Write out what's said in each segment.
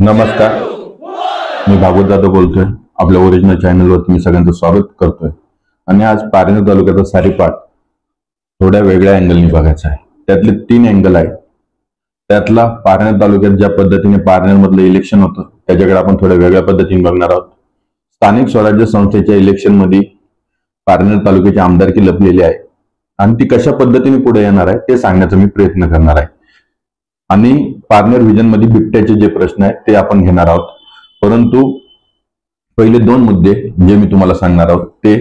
नमस्कार, मी भागवत जाधव बोलतोय. आपल्या ओरिजिनल चॅनलवरती मी सगळ्यांचं स्वागत करतोय. आणि आज पारनेर तालुक्याचा सारीपाट थोड्या वेगळ्या अँगलनी बघायचा आहे. त्यातले 3 अँगल आहेत. त्यातला पारनेर तालुक्यात ज्या पद्धतीने पारनेर मधलं इलेक्शन होतं त्याच्याकडे आपण थोड्या वेगळ्या पद्धतीने बघणार आहोत. स्थानिक स्वराज्य संस्थेच्या इलेक्शन मध्ये पारनेर तालुक्याची आमदारकी लपलेली आहे आणि ती कशा पद्धतीने पुढे येणार आहे ते सांगण्याचा मी प्रयत्न करणार आहे. आणि पारनेर विजन मध्ये बिबट्याचे जे प्रश्न आहेत ते आपण घेणार आहोत. परंतु पहिले 2 मुद्दे जे मी तुम्हाला सांगणार आहोत ते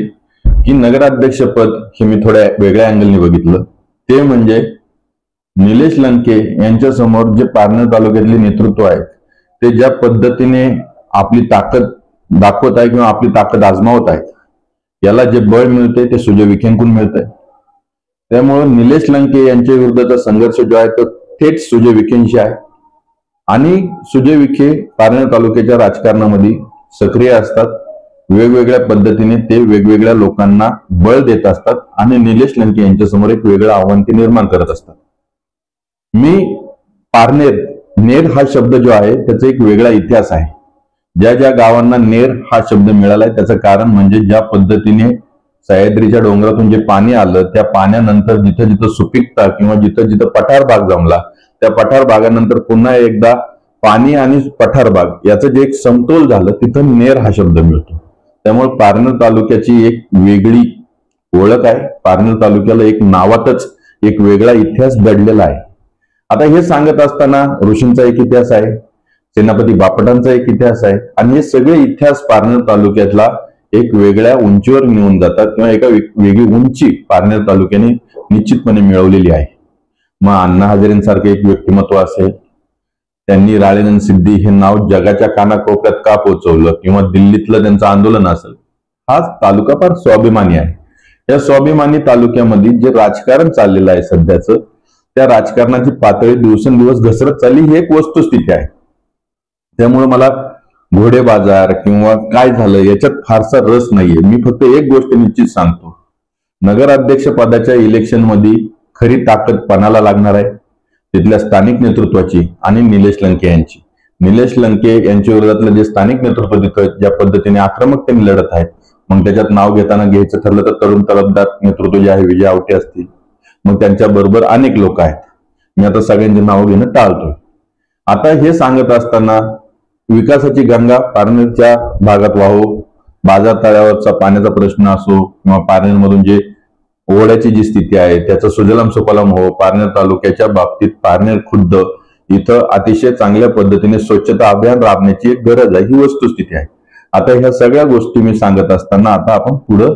की नगराध्यक्ष पद हे मी थोड्या वेगळ्या अँगलने बघितलं. ते म्हणजे निलेश लंके यांच्या समोर जे पारनेर तालुक्यातले नेतृत्व आहे ते ज्या पद्धतीने आपली ताकद दाखवत आहे किंवा आपली ताकद आजमावत आहे, याला जे बळ मिळते ते सुजय विखेंकडून मिळतंय. त्यामुळे निलेश लंके यांच्या विरुद्धचा संघर्ष जो आहे तो थेट सुजय विखेंशी आहे. आणि सुजय विखे पारनेर तालुक्याच्या राजकारणामध्ये सक्रिय असतात. वेगवेगळ्या पद्धतीने ते वेगवेगळ्या लोकांना बळ देत असतात आणि निलेश लंके यांच्या समोर एक वेगळं आव्हान ते निर्माण करत असतात. मी नेर हा शब्द जो आहे त्याचा एक वेगळा इतिहास आहे. ज्या ज्या गावांना नेर हा शब्द मिळालाय त्याचं कारण म्हणजे ज्या पद्धतीने सह्याद्रीच्या डोंगरातून जे पाणी आलं त्या पाण्यानंतर जिथं जिथं सुपीकता किंवा जिथं जिथं पठार भाग जमला त्या पठार भागानंतर पुन्हा एकदा पाणी आणि पठार भाग याचं जे एक समतोल झालं तिथं नेर हा शब्द मिळतो. त्यामुळे पारनेर तालुक्याची एक वेगळी ओळख आहे. पारनेर तालुक्याला एक नावातच एक वेगळा इतिहास दडलेला आहे. आता हे सांगत असताना ऋषींचा एक इतिहास आहे, सेनापती बापटांचा एक इतिहास आहे आणि हे सगळे इतिहास पारनेर तालुक्यातला एक वेगळ्या उंचीवर नेऊन जातात किंवा एका वेगळी उंची पारनेर तालुक्याने निश्चितपणे मिळवलेली आहे. मग अण्णा हजारेंसारखे एक व्यक्तिमत्व असेल, त्यांनी राळेगण सिद्धी हे नाव जगाच्या कानाकोपऱ्यात का पोहोचवलं किंवा दिल्लीतलं त्यांचं आंदोलन असेल, हा तालुका फार स्वाभिमानी आहे. या स्वाभिमानी तालुक्यामध्ये जे राजकारण चाललेलं आहे सध्याचं, त्या राजकारणाची पातळी दिवसेंदिवस घसरत चालली ही एक वस्तुस्थिती आहे. त्यामुळे मला घोडे बाजार किंवा काय झालं याच्यात फारसा रस नाहीये. मी फक्त एक गोष्ट निश्चित सांगतो, नगराध्यक्ष पदाच्या इलेक्शन मध्ये खरी ताकद पणाला लागणार आहे तिथल्या स्थानिक नेतृत्वाची आणि निलेश लंके यांची. निलेश लंके यांच्या विरोधातलं जे स्थानिक नेतृत्व तिथं ज्या पद्धतीने आक्रमकतेने लढत आहेत, मग त्याच्यात नाव घेताना घ्यायचं ठरलं तर तरुण तलबदार नेतृत्व जे आहे विजय आवटे असतील, मग त्यांच्या बरोबर अनेक लोक आहेत. मी आता सगळ्यांची नावं घेणं टाळतोय. आता हे सांगत असताना विकासाची गंगा पारनेरच्या भागात वाहो, बाजार तळ्यावरचा पाण्याचा प्रश्न असो किंवा पारनेर मधून जे ओढ्याची जी स्थिती आहे त्याचं सुजलाम सुफलाम हो, पारनेर तालुक्याच्या बाबतीत पारनेर खुद्द इथं अतिशय चांगल्या पद्धतीने स्वच्छता अभियान राबण्याची एक गरज आहे, ही वस्तुस्थिती आहे. आता ह्या सगळ्या गोष्टी मी सांगत असताना आता आपण पुढे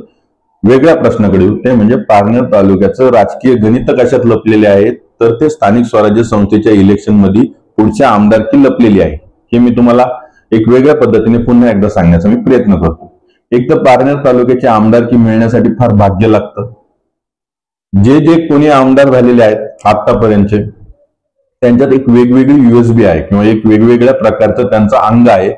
वेगळ्या प्रश्नाकडे येऊ. ते म्हणजे पारनेर तालुक्याचं राजकीय गणित कशात लपलेले आहेत, तर ते स्थानिक स्वराज्य संस्थेच्या इलेक्शन मध्ये पुढच्या आमदारकी लपलेली आहे. हे मी तुम्हाला एक वेगळ्या पद्धतीने पुन्हा एकदा सांगण्याचा मी प्रयत्न करतो. एक तर पारनेर तालुक्याची आमदारकी मिळण्यासाठी फार भाग्य लागतं. जे जे कोणी आमदार झालेले आहेत आतापर्यंतचे त्यांच्यात एक वेगवेगळी USB आहे किंवा एक वेगवेगळ्या प्रकारचं त्यांचं अंग आहे.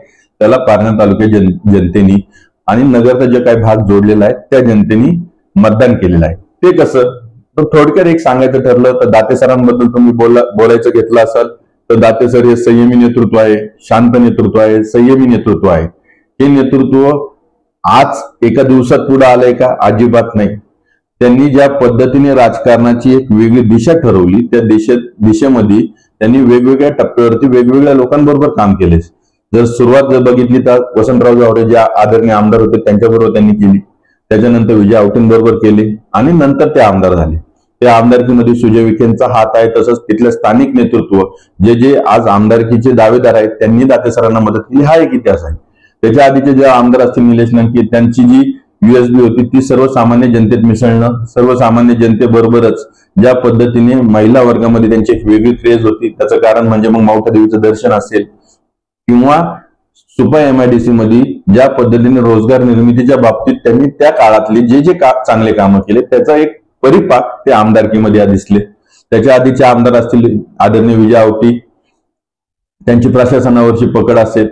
त्याला पारनेर तालुक्या जनतेनी आणि नगरचा जे काही भाग जोडलेला आहे त्या जनतेने मतदान केलेलं आहे. ते कसं, तर थोडक्यात एक सांगायचं ठरलं तर दाते सरांबद्दल तुम्ही बोलायचं घेतलं असाल तर दाते सर हे संयमी नेतृत्व आहे, शांत नेतृत्व आहे, संयमी नेतृत्व आहे. हे नेतृत्व आज एका दिवसात पुढे आलंय का? अजिबात नाही. त्यांनी ज्या पद्धतीने राजकारणाची एक वेगळी दिशा ठरवली त्या दिशेमध्ये त्यांनी वेगवेगळ्या टप्प्यावरती वेगवेगळ्या लोकांबरोबर काम केले. जर सुरुवात बघितली तर वसंतराव जावरे जे आदरणीय आमदार होते त्यांच्याबरोबर त्यांनी केली, त्याच्यानंतर विजय आवटेंबरोबर केले आणि नंतर ते आमदार झाले. त्या आमदारकीमध्ये सुजय विखेंचा हात आहे. तसंच तिथल्या स्थानिक नेतृत्व जे जे आज आमदारकीचे दावेदार आहेत त्यांनी दाते सरांना मदत केली, हा एक इतिहास आहे. त्याच्या आधीचे जे आमदार असतील निलेश लंके, त्यांची जी USB होती ती सर्वसामान्य जनतेत मिसळणं, सर्वसामान्य जनतेबरोबरच ज्या पद्धतीने महिला वर्गामध्ये त्यांची एक वेगळी क्रेज होती. त्याचं कारण म्हणजे मग मावठा देवीचं दर्शन असेल किंवा सुपा MIDC मध्ये ज्या पद्धतीने रोजगार निर्मितीच्या बाबतीत त्यांनी त्या काळातले जे जे चांगले कामं केले त्याचा एक परिपाक ते आमदारकीमध्ये दिसले. त्याच्या आधीचे आमदार असतील आदरणीय विजय आवटी, त्यांची प्रशासनावरची पकड असेल.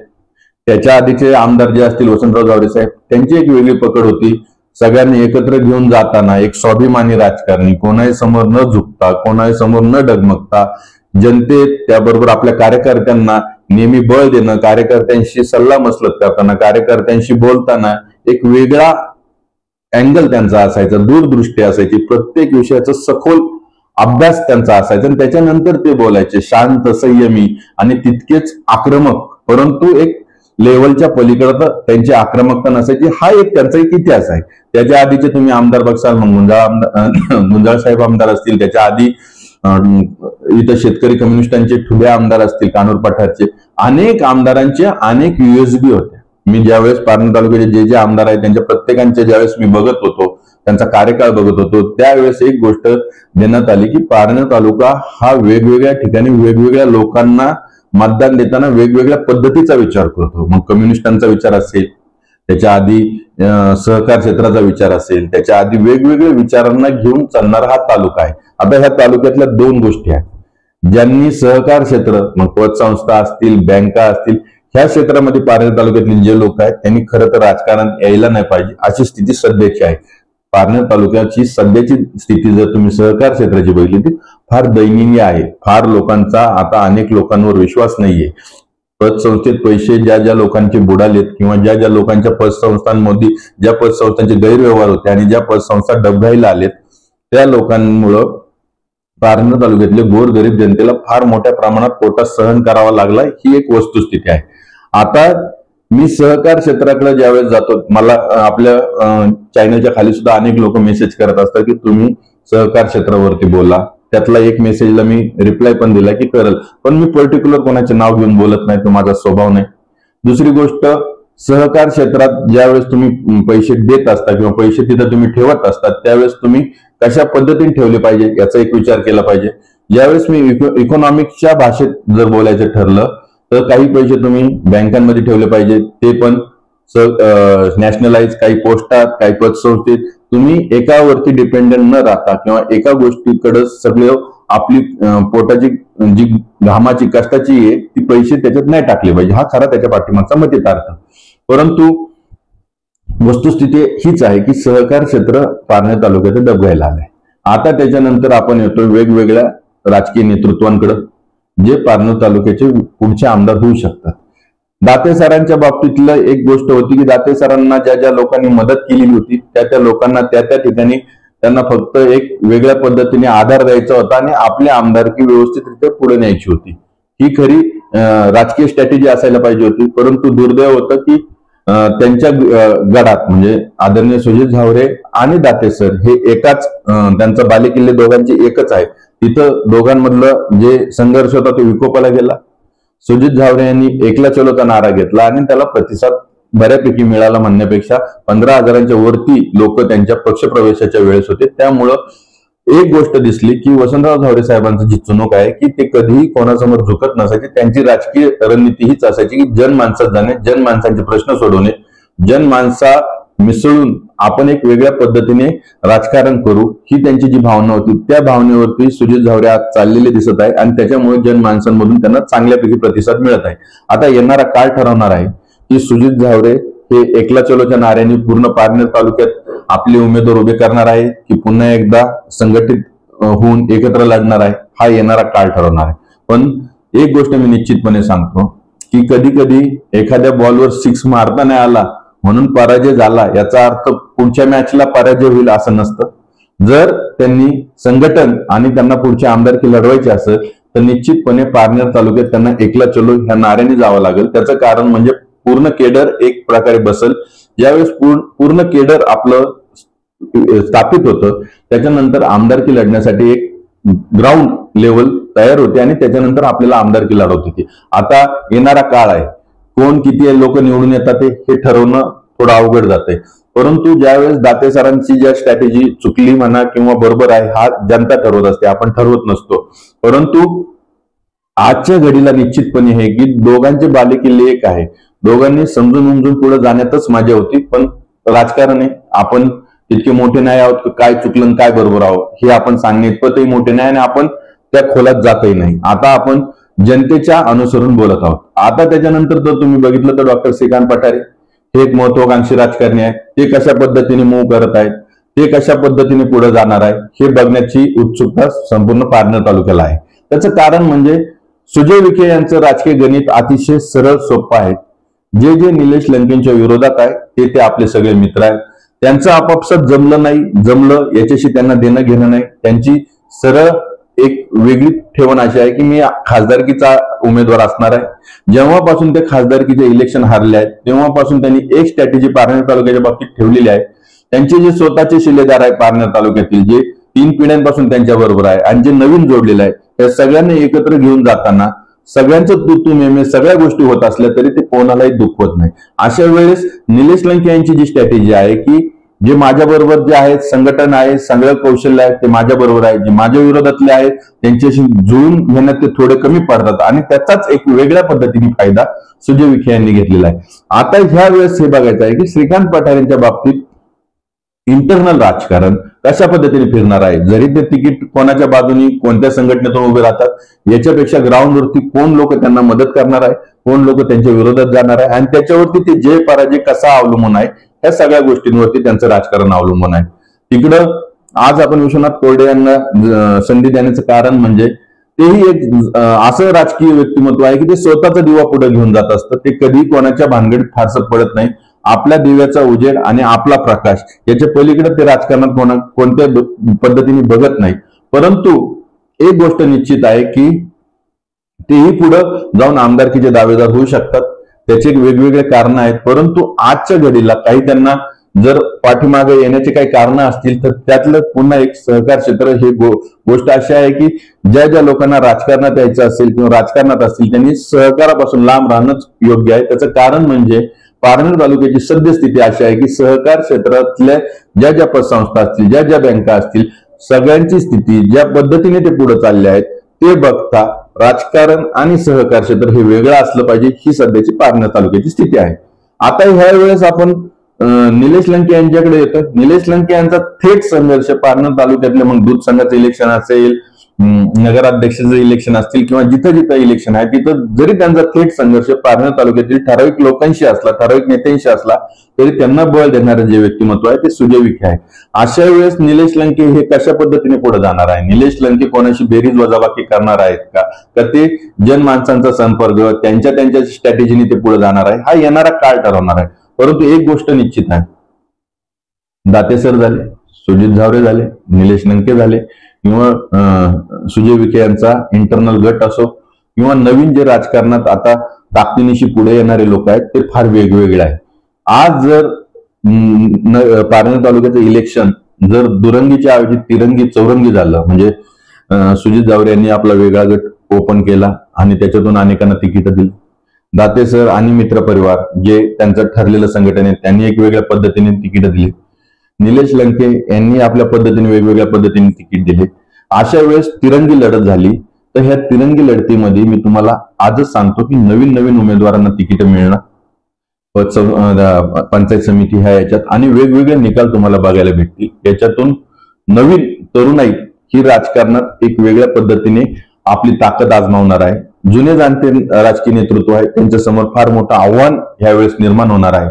त्याच्या आधीचे आमदार जे असतील वसंतराव जावरे साहेब, त्यांची एक वेगळी पकड होती. सगळ्यांनी एकत्र घेऊन जाताना एक स्वाभिमानी राजकारणी, कोणाही समोर न झुकता, कोणाही समोर न डगमगता, जनतेत त्याबरोबर आपल्या कार्यकर्त्यांना नेहमी बळ देणं, कार्यकर्त्यांशी सल्लामसलत करताना, कार्यकर्त्यांशी बोलताना एक वेगळा अँगल त्यांचा असायचा, दूरदृष्टी असायची, प्रत्येक विषयाचा सखोल अभ्यास त्यांचा असायचा आणि त्याच्यानंतर ते बोलायचे, शांत, संयमी आणि तितकेच आक्रमक, परंतु एक लेवलच्या पलीकडे त्यांची आक्रमकता नसायची. हा एक त्यांचा एक इतिहास आहे. त्याच्या आधीचे तुम्ही आमदार बघसाल, मग गुंजाळ साहेब आमदार असतील, त्याच्या आधी इथं शेतकरी कम्युनिस्टांचे ठुले आमदार असतील, कानूर पठारचे, अनेक आमदारांचे अनेक USB होते. मी ज्यावेळेस पारनेर तालुक्याचे जे आमदार आहेत त्यांच्या प्रत्येकांचे ज्यावेळेस मी बघत होतो, त्यांचा कार्यकाळ बघत होतो, त्यावेळेस एक गोष्ट देण्यात आली की पारनेर तालुका हा वेगवेगळ्या ठिकाणी वेगवेगळ्या लोकांना मतदान देताना वेगवेगळ्या पद्धतीचा विचार करतो. मग कम्युनिस्टांचा विचार असेल, त्याच्या आधी सहकार क्षेत्राचा विचार असेल, त्याच्या आधी वेगवेगळ्या विचारांना घेऊन चालणारा हा तालुका आहे. आता ह्या तालुक्यातल्या दोन गोष्टी आहेत. ज्यांनी सहकार क्षेत्र, मग पतसंस्था असतील, बँका असतील, ह्या क्षेत्रामध्ये पारनेर तालुक्यातले जे लोक आहेत त्यांनी खरं तर राजकारण यायला नाही पाहिजे, अशी स्थिती सध्याची आहे. पारनेर तालुक्याची सध्याची स्थिती जर तुम्ही सहकार क्षेत्राची बघितली ती फार दयनीय आहे. फार लोकांचा आता अनेक लोकांवर विश्वास नाहीये. पतसंस्थेत पैसे ज्या ज्या लोकांचे बुडालेत किंवा ज्या ज्या लोकांच्या पतसंस्थांमध्ये ज्या पतसंस्थांचे गैरव्यवहार होते आणि ज्या पतसंस्था डबघाईला आलेत त्या लोकांमुळं पारनेर तालुक्यातले गोरगरीब जनतेला फार मोठ्या प्रमाणात तोटा सहन करावा लागला. ही एक वस्तुस्थिती आहे. आता मी सहकार क्षेत्राकडे ज्यावेळेस जातो, मला आपल्या चॅनलच्या खाली सुद्धा अनेक लोक मेसेज करत असतात की तुम्ही सहकार क्षेत्रावरती बोला. त्यातला एक मेसेजला मी रिप्लाय पण दिला की करेल, पण मी पर्टिक्युलर कोणाचे नाव घेऊन बोलत नाही, तो माझा स्वभाव नाही. दुसरी गोष्ट, सहकार क्षेत्रात ज्यावेळेस तुम्ही पैसे देत असता किंवा पैसे तिथं तुम्ही ठेवत असतात त्यावेळेस तुम्ही कशा पद्धतीने ठेवले पाहिजे याचा एक विचार केला पाहिजे. ज्यावेळेस मी इकॉनॉमिक्सच्या भाषेत जर बोलायचं ठरलं तर काही पैसे तुम्ही बँकांमध्ये ठेवले पाहिजे, ते पण नॅशनलाइज, काही पोस्टात, काही पतसंस्थेत. तुम्ही एकावरती डिपेंडंट न राहता किंवा एका गोष्टीकडे सगळं आपली पोटाची जी घामाची कष्टाची आहे ती पैसे त्याच्यात नाही टाकले पाहिजे. हा खरा त्याच्या पाठीमागचा मतितार्थ. परंतु वस्तुस्थिती हीच आहे की सहकार क्षेत्र पारनेर तालुक्यात डबघाईला आलंय. आता त्याच्यानंतर आपण येतो वेगवेगळ्या राजकीय नेतृत्वांकडे जे पारनेर तालुक्याचे पुढचे आमदार होऊ शकतात. दाते सरांच्या बाबतीतलं एक गोष्ट होती की दाते सरांना ज्या ज्या लोकांनी मदत केलेली होती त्या त्या लोकांना त्या त्या ठिकाणी त्यांना फक्त एक वेगळ्या पद्धतीने आधार द्यायचा होता आणि आपली आमदारकी व्यवस्थितरित्या पुढे न्यायची होती. ही खरी राजकीय स्ट्रॅटेजी असायला पाहिजे होती. परंतु दुर्दैव होतं की त्यांच्या गडात म्हणजे आदरणीय सुजित झावरे आणि दाते सर हे एकाच, त्यांचा बालेकिल्ले दोघांचे एकच आहे. तिथं दोघांमधलं जे संघर्ष होता तो विकोपाला गेला. सुजित झावरे यांनी एकला चलोचा नारा घेतला आणि त्याला प्रतिसाद बऱ्यापैकी मिळाला म्हणण्यापेक्षा 15,000च्या वरती लोक त्यांच्या पक्षप्रवेशाच्या वेळेस होते. त्यामुळं एक गोष्ट दिसली की वसंतराव झावरे साहेबांची जी चुणूक आहे की ते कधीही कोणासमोर झुकत नसायचे. त्यांची राजकीय रणनीती हीच असायची की जनमानसात जाणे, जनमानसांचे प्रश्न सोडवणे, जनमानसा मिसळून आपण एक वेगळ्या पद्धतीने राजकारण करू, ही त्यांची जी भावना होती. त्या भावनेवरती सुजित झावरे आज चाललेले दिसत आहे आणि त्याच्यामुळे जनमानसांमधून त्यांना चांगल्यापैकी प्रतिसाद मिळत आहे. आता येणारा काळ ठरवणार आहे की सुजित झावरे हे एकला चलोच्या नाऱ्याने पूर्ण पारनेर तालुक्यात आपले उमेदवार उभे करणार आहे की पुन्हा एकदा संघटित होऊन एकत्र लढणार आहे, हा येणारा काळ ठरवणार आहे. पण एक गोष्ट मी निश्चितपणे सांगतो की कधी कधी एखाद्या बॉलवर 6 मारता नाही आला म्हणून पराजय झाला याचा अर्थ पुढच्या मॅचला पराजय होईल असं नसतं. जर त्यांनी संघटन आणि त्यांना पुढची आमदारकी लढवायची असेल तर निश्चितपणे पारनेर तालुक्यात त्यांना एकला चलो ह्या नाऱ्याने जावं लागेल. त्याचं कारण म्हणजे पूर्ण केडर एक प्रकारे बसल. ज्यावेळेस पूर्ण केडर आपलं स्थापित होतं त्याच्यानंतर आमदारकी लढण्यासाठी एक ग्राउंड लेवल तयार होते आणि त्याच्यानंतर आपल्याला आमदारकी लढवत होती. आता येणारा काळ आहे, कोण किती लोक निवडून येतात हे ठरवणं थोडं अवघड जातंय. परंतु ज्यावेळेस दाते सरांची ज्या स्ट्रॅटेजी चुकली म्हणा किंवा बरोबर आहे हा जनता ठरवत असते, आपण ठरवत नसतो. परंतु आजच्या घडीला निश्चितपणे हे की दोघांचे बालेकिल्ले एक आहे. दोघांनी समजून उमजून पुढे जाण्यातच मजा होती. पण राजकारण आहे, आपण तितके मोठे नाही आहोत काय चुकलं काय बरोबर आहोत हे आपण सांगणे इतपतही मोठे नाही आणि आपण त्या खोलात जातही नाही. आता आपण जनतेच्या अनुसरून बोलत आहोत. आता त्याच्यानंतर जर तुम्ही बघितलं तर डॉक्टर श्रीकांत पठारे हे एक महत्वाकांक्षी राजकारणी आहेत. ते कशा पद्धतीने मूव्ह करत आहेत, ते कशा पद्धतीने पुढे जाणार आहे हे बघण्याची उत्सुकता संपूर्ण पारनेर तालुक्याला आहे. त्याचं कारण म्हणजे सुजय विखे यांचं राजकीय गणित अतिशय सरळ सोपं आहे. जे जे निलेश लंकेंच्या विरोधात आहे ते आपले सगळे मित्र आहेत. त्यांचं आपापसात जमलं नाही, जमलं याच्याशी त्यांना देणं घेणं नाही. त्यांची सरळ एक वेगळी ठेवण अशी आहे की मी खासदारकीचा उमेदवार असणार आहे. जेव्हापासून ते खासदारकीचे इलेक्शन हारले आहेत तेव्हापासून त्यांनी एक स्ट्रॅटेजी पारनेर तालुक्याच्या बाबतीत ठेवलेली आहे. त्यांचे जे स्वतःचे शिलेदार आहेत पारनेर तालुक्यातील, जे 3 पिढ्यांपासून त्यांच्या बरोबर आहे आणि जे नवीन जोडलेलं आहे, त्या सगळ्यांना एकत्र घेऊन जाताना सगळ्यांचं तू मेमे सगळ्या गोष्टी होत असल्या तरी ते कोणालाही दुखवत नाही. अशा वेळेस निलेश लंके यांची जी स्ट्रॅटेजी आहे की जे माझ्या बरोबर जे आहेत, संघटन आहे, सगळं कौशल्य आहे ते माझ्या बरोबर आहे, जे माझ्या विरोधातले आहेत त्यांच्याशी जुळून घेण्यात ते थोडे कमी पडतात आणि त्याचाच एक वेगळ्या पद्धतीने फायदा सुजय विखे यांनी घेतलेला आहे. आता ह्या वेळेस हे बघायचं आहे की श्रीकांत पठार यांच्या बाबतीत इंटरनल राजकारण कशा पद्धतीने फिरणार आहे. जरी ते तिकीट कोणाच्या बाजूनी कोणत्या संघटनेतून उभे राहतात याच्यापेक्षा ग्राउंडवरती कोण लोक त्यांना मदत करणार आहे, कोण लोक त्यांच्या विरोधात जाणार आहे आणि त्याच्यावरती ते जय पराजय कसा अवलंबून आहे या सगळ्या गोष्टींवरती त्यांचं राजकारण अवलंबून आहे. तिकडं आज आपण विश्वनाथ कोरडे यांना संधी देण्याचं कारण म्हणजे तेही एक असं राजकीय व्यक्तिमत्व आहे की ते स्वतःचा दिवा पुढे घेऊन जात असतं. ते कधी कोणाच्या भानगडीत फारसं पडत नाही. आपल्या दिव्याचा उजेड आणि आपला प्रकाश याच्या पलीकडे ते राजकारणात कोणत्या पद्धतीने बघत नाही. परंतु एक गोष्ट निश्चित आहे की तेही पुढे जाऊन आमदारकीचे दावेदार होऊ शकतात. त्याचे वेगवेगळे कारण आहेत. परंतु आजच्या घडीला काही त्यांना जर पाठीमागे येण्याचे काही कारण असतील तर त्यातलं पुन्हा एक सहकार क्षेत्र हे गोष्ट अशी आहे की ज्या ज्या लोकांना राजकारणात यायचं असेल किंवा राजकारणात असतील त्यांनी सहकारापासून लांब राहणंच योग्य आहे. त्याचं कारण म्हणजे पारनेर तालुक्याची सद्यस्थिती अशी आहे की सहकार क्षेत्रातल्या ज्या ज्या पतसंस्था असतील, ज्या ज्या बँका असतील, सगळ्यांची स्थिती ज्या पद्धतीने ते पुढे चालले आहेत ते बघता राजकारण आणि सहकार क्षेत्र हे वेगळं असलं पाहिजे, ही सध्याची पारनेर तालुक्याची स्थिती आहे. आता ह्या वेळेस आपण निलेश लंके यांच्याकडे येतो. निलेश लंके यांचा थेट संघर्ष पारनेर तालुक्यातले मग दूध संघाचं इलेक्शन असेल, नगराध्यक्षाचं इलेक्शन असतील किंवा जिथं जिथं इलेक्शन आहे तिथं जरी त्यांचा थेट संघर्ष पारनेर तालुक्यातील ठराविक लोकांशी असला, ठराविक नेत्यांशी असला तरी त्यांना बळ देणारं जे व्यक्तिमत्व आहे ते सुजय विखे आहे. अशा वेळेस निलेश लंके हे कशा पद्धतीने पुढे जाणार आहे, निलेश लंके कोणाशी बेरीज वजाबाकी करणार आहेत का ते जनमानसांचा संपर्क त्यांच्या स्ट्रॅटेजीने ते पुढे जाणार आहे, हा येणारा काळ ठरवणार आहे. परंतु एक गोष्ट निश्चित आहे, दाते सर झाले, सुजित झावरे झाले, निलेश लंके झाले किंवा सुजय विखे यांचा इंटरनल गट असो किंवा नवीन जे राजकारणात आता ताकदीनिशी पुढे येणारे लोक आहेत ते फार वेगवेगळे आहेत. आज जर पारनेर तालुक्याचं इलेक्शन जर दुरंगीच्या ऐवजी तिरंगी चौरंगी झालं, म्हणजे सुजित झावरे यांनी आपला वेगळा गट ओपन केला आणि त्याच्यातून अनेकांना तिकीट दिली. दाते सर आणि मित्र परिवार जे त्यांचं ठरलेलं संघटन आहे त्यांनी एक वेगळ्या पद्धतीने तिकीट दिली. निलेश लंके यांनी आपल्या पद्धतीने वेगवेगळ्या पद्धतीने तिकीट दिले. अशा वेळेस तिरंगी लढत झाली. तर ह्या तिरंगी लढतीमध्ये मी तुम्हाला आजच सांगतो की नवीन नवीन उमेदवारांना तिकीट मिळणार, पंचायत समिती ह्या याच्यात आणि वेगवेगळे निकाल तुम्हाला बघायला भेटतील. याच्यातून नवीन तरुणाई ही राजकारणात एक वेगळ्या पद्धतीने आपली ताकद आजमावणार आहे. जुने जाणते राजकीय नेतृत्व आहे त्यांच्या समोर फार मोठं आव्हान यावेळेस निर्माण होणार आहे.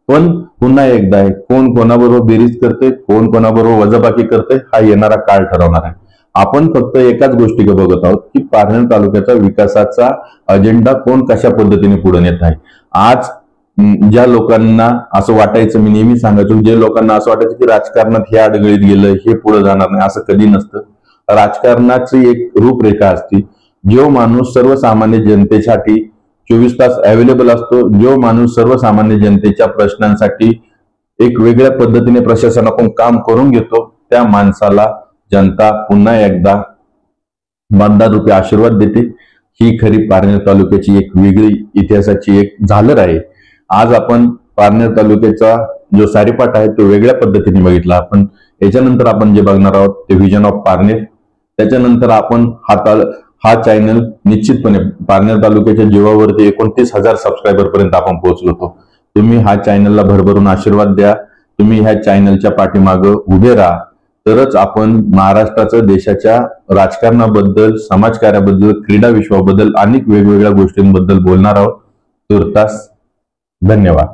पण पुन्हा एकदा आहे, कोण कोणाबरोबर बेरीज करते, कोण कोणाबरोबर वजाबाकी करते, हा येणारा काळ ठरवणार आहे. आपण फक्त एकाच गोष्टीकडे बघत आहोत की पारनेर तालुक्याचा विकासाचा अजेंडा कोण कशा पद्धतीने पुढे नेत आहे. आज ज्या लोकांना असं वाटायचं, मी नेहमी सांगायचो, जे लोकांना असं वाटायचं की राजकारणात हे अडगळीत गेलं, हे पुढे जाणार नाही, असं कधी नसतं. राजकारणाची एक रूपरेखा असते. जो माणूस सर्वसामान्य जनतेसाठी 24 तास अवेलेबल असतो, जो माणूस सर्वसामान्य जनतेच्या प्रश्नांसाठी एक वेगळ्या पद्धतीने प्रशासनाकडून काम करून घेतो, त्या माणसाला जनता पुन्हा एकदा मतदार रूपी आशीर्वाद देते. ही खरी पारनेर तालुक्याची एक वेगळी इतिहासाची एक झालर आहे. आज आपण पारनेर तालुक्याचा जो सारीपाट आहे तो वेगळ्या पद्धतीने बघितला. आपण याच्यानंतर आपण जे बघणार आहोत ते व्हिजन ऑफ पारनेर. त्याच्यानंतर आपण हा चॅनल निश्चितपणे पारनेर तालुक्याच्या जीवावरती 29,000 सबस्क्रायबर पर्यंत आपण पोहोचलो होतो. तुम्ही ह्या चॅनलला भरभरून आशीर्वाद द्या. तुम्ही ह्या चॅनलच्या पाठीमागे उभे राहा, तरच आपण महाराष्ट्राचं, देशाच्या राजकारणाबद्दल, समाजकार्याबद्दल, क्रीडा विश्वाबद्दल अनेक वेगवेगळ्या गोष्टींबद्दल बोलणार आहोत. तुर्तास धन्यवाद.